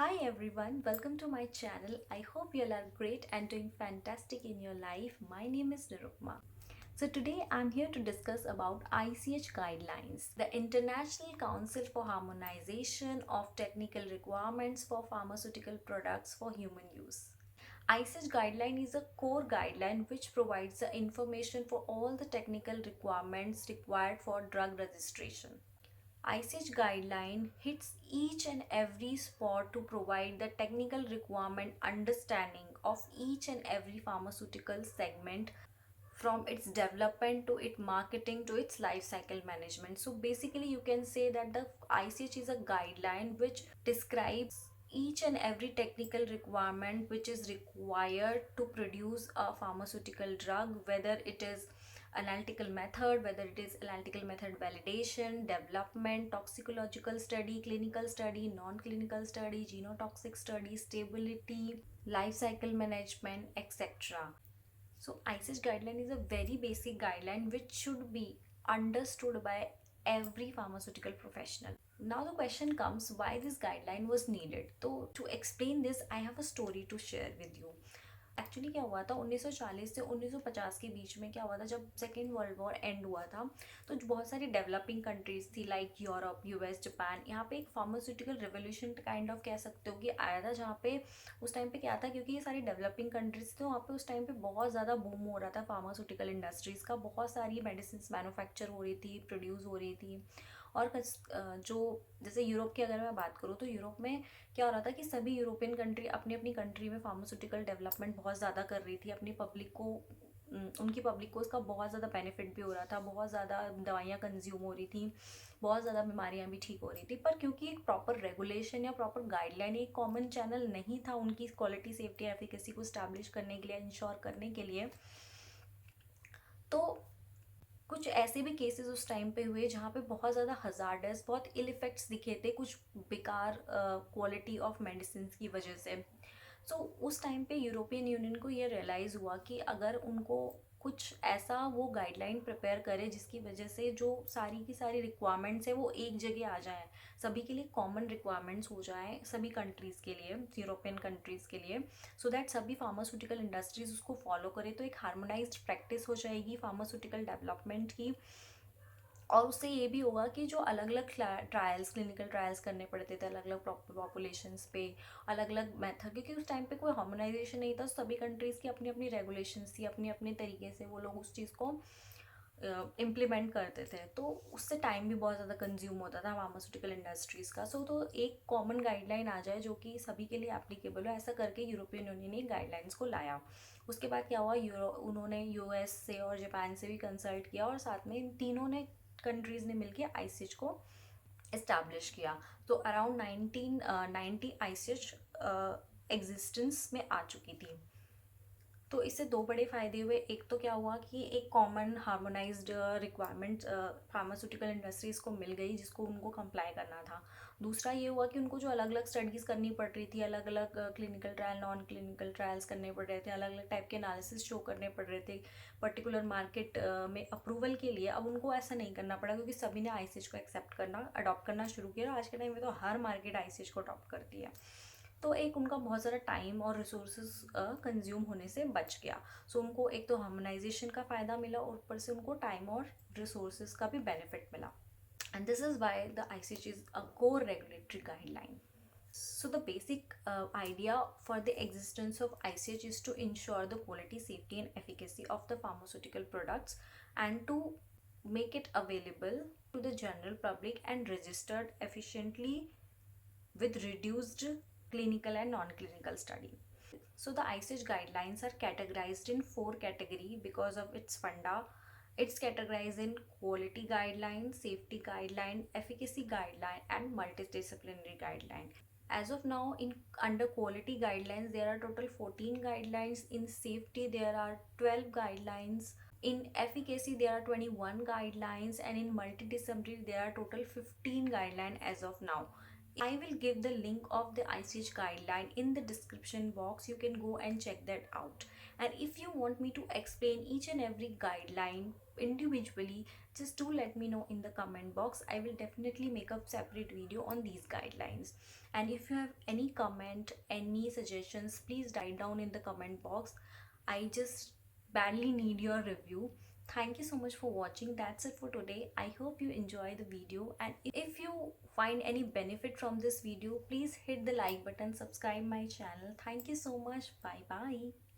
Hi everyone, welcome to my channel. I hope you all are great and doing fantastic in your life. My name is Nirupma. So today I'm here to discuss about ICH guidelines, the International Council for Harmonization of Technical Requirements for Pharmaceutical Products for Human Use. ICH guideline is a core guideline which provides the information for all the technical requirements required for drug registration. ICH guideline hits each and every spot to provide the technical requirement understanding of each and every pharmaceutical segment from its development to its marketing to its life cycle management. So basically you can say that the ICH is a guideline which describes each and every technical requirement which is required to produce a pharmaceutical drug, whether it is analytical method, whether it is analytical method validation, development, toxicological study, clinical study, non-clinical study, genotoxic study, stability, life cycle management, etc. So ICH guideline is a very basic guideline which should be understood by every pharmaceutical professional. Now the question comes, why this guideline was needed. So to explain this, I have a story to share with you. Actually क्या हुआ था 1940 से 1950 के बीच में क्या हुआ था, जब सेकेंड वर्ल्ड वॉर एंड हुआ था तो बहुत सारी डेवलपिंग कंट्रीज थी लाइक यूरोप, यूएस, जापान। यहाँ पे एक फार्मास्यूटिकल रेवोल्यूशन काइंड ऑफ कह सकते हो कि आया था, जहाँ पे उस टाइम पे क्या था, क्योंकि ये सारी डेवलपिंग कंट्रीज थी, वहाँ पे उस टाइम पे बहुत ज़्यादा बूम हो रहा था फार्मास्यूटिकल इंडस्ट्रीज़ का। बहुत सारी मेडिसिन मैन्युफैक्चर हो रही थी, प्रोड्यूस हो रही थी। और जो जैसे यूरोप की अगर मैं बात करूँ तो यूरोप में क्या हो रहा था कि सभी यूरोपियन कंट्री अपनी अपनी कंट्री में फार्मास्यूटिकल डेवलपमेंट बहुत ज़्यादा कर रही थी। अपनी पब्लिक को उनकी पब्लिक को उसका बहुत ज़्यादा बेनिफिट भी हो रहा था, बहुत ज़्यादा दवाइयाँ कंज्यूम हो रही थी, बहुत ज़्यादा बीमारियाँ भी ठीक हो रही थी। पर क्योंकि एक प्रॉपर रेगुलेशन या प्रॉपर गाइडलाइन, एक कॉमन चैनल नहीं था उनकी क्वालिटी, सेफ्टी, एफिकेसी को स्टैब्लिश करने के लिए, इंश्योर करने के लिए, तो कुछ ऐसे भी केसेस उस टाइम पे हुए जहाँ पे बहुत ज़्यादा हजार्डस, बहुत इल इफेक्ट्स दिखे थे कुछ बेकार क्वालिटी ऑफ मेडिसिन की वजह से। सो उस टाइम पे यूरोपियन यूनियन को ये रियलाइज़ हुआ कि अगर उनको कुछ ऐसा वो गाइडलाइन प्रिपेयर करे जिसकी वजह से जो सारी की सारी रिक्वायरमेंट्स है वो एक जगह आ जाए, सभी के लिए कॉमन रिक्वायरमेंट्स हो जाए, सभी कंट्रीज़ के लिए, यूरोपियन कंट्रीज़ के लिए, सो दैट सभी फार्मास्यूटिकल इंडस्ट्रीज उसको फॉलो करे, तो एक हार्मोनाइज्ड प्रैक्टिस हो जाएगी फार्मास्यूटिकल डेवलपमेंट की। और उससे ये भी होगा कि जो अलग अलग ट्रायल्स, क्लिनिकल ट्रायल्स करने पड़ते थे अलग अलग पॉपुलेशंस पे, अलग अलग मेथड, क्योंकि उस टाइम पे कोई हार्मोनाइजेशन नहीं था, सभी कंट्रीज़ की अपनी अपनी रेगुलेशंस थी, अपनी अपनी तरीके से वो लोग उस चीज़ को इम्प्लीमेंट करते थे। तो उससे टाइम भी बहुत ज़्यादा कंज्यूम होता था फार्मास्यूटिकल इंडस्ट्रीज़ का। सो तो एक कॉमन गाइडलाइन आ जाए जो कि सभी के लिए एप्लीकेबल हो, ऐसा करके यूरोपियन यूनियन ने गाइडलाइंस को लाया। उसके बाद क्या हुआ, उन्होंने यूएस से और जापान से भी कंसल्ट किया और साथ में इन तीनों ने कंट्रीज़ ने मिलकर आईसीएच को इस्टेब्लिश किया। तो अराउंड 1990 आईसीएच एग्जिस्टेंस में आ चुकी थी। तो इससे दो बड़े फ़ायदे हुए। एक तो क्या हुआ कि एक common harmonised requirement pharmaceutical industries को मिल गई जिसको उनको कंप्लाई करना था। दूसरा ये हुआ कि उनको जो अलग अलग स्टडीज़ करनी पड़ रही थी, अलग अलग clinical trial, non clinical trials करने पड़ रहे थे, अलग अलग टाइप के एनालिसिस शो करने पड़ रहे थे पर्टिकुलर मार्केट में अप्रूवल के लिए, अब उनको ऐसा नहीं करना पड़ा क्योंकि सभी ने आईसीएच को एक्सेप्ट करना, अडॉप्ट करना शुरू किया। आज के टाइम में तो हर मार्केट आईसीएच को अडॉप्ट करती है। तो एक उनका बहुत ज़्यादा टाइम और रिसोर्सेज कंज्यूम होने से बच गया। सो उनको एक तो हार्मोनाइजेशन का फ़ायदा मिला और ऊपर से उनको टाइम और रिसोर्सेज का भी बेनिफिट मिला। And this is why the ICH is a core regulatory guideline. So the basic idea for the existence of ICH is to ensure the quality, safety and efficacy of the pharmaceutical products and to make it available to the general public and registered efficiently with reduced clinical and non-clinical study. So the ICH guidelines are categorized in four categories because of its funda. It's categorized in quality guideline, safety guideline, efficacy guideline, and multidisciplinary guideline. As of now, in under quality guidelines, there are total 14 guidelines. In safety, there are 12 guidelines. In efficacy, there are 21 guidelines, and in multidisciplinary, there are total 15 guidelines as of now. I will give the link of the ICH guideline in the description box. You can go and check that out. And if you want me to explain each and every guideline individually, just do let me know in the comment box. I will definitely make a separate video on these guidelines. And if you have any comment, any suggestions, please write down in the comment box. I just badly need your review. Thank you so much for watching. That's it for today. I hope you enjoy the video, and if you find any benefit from this video, please hit the like button, subscribe my channel. Thank you so much. Bye bye.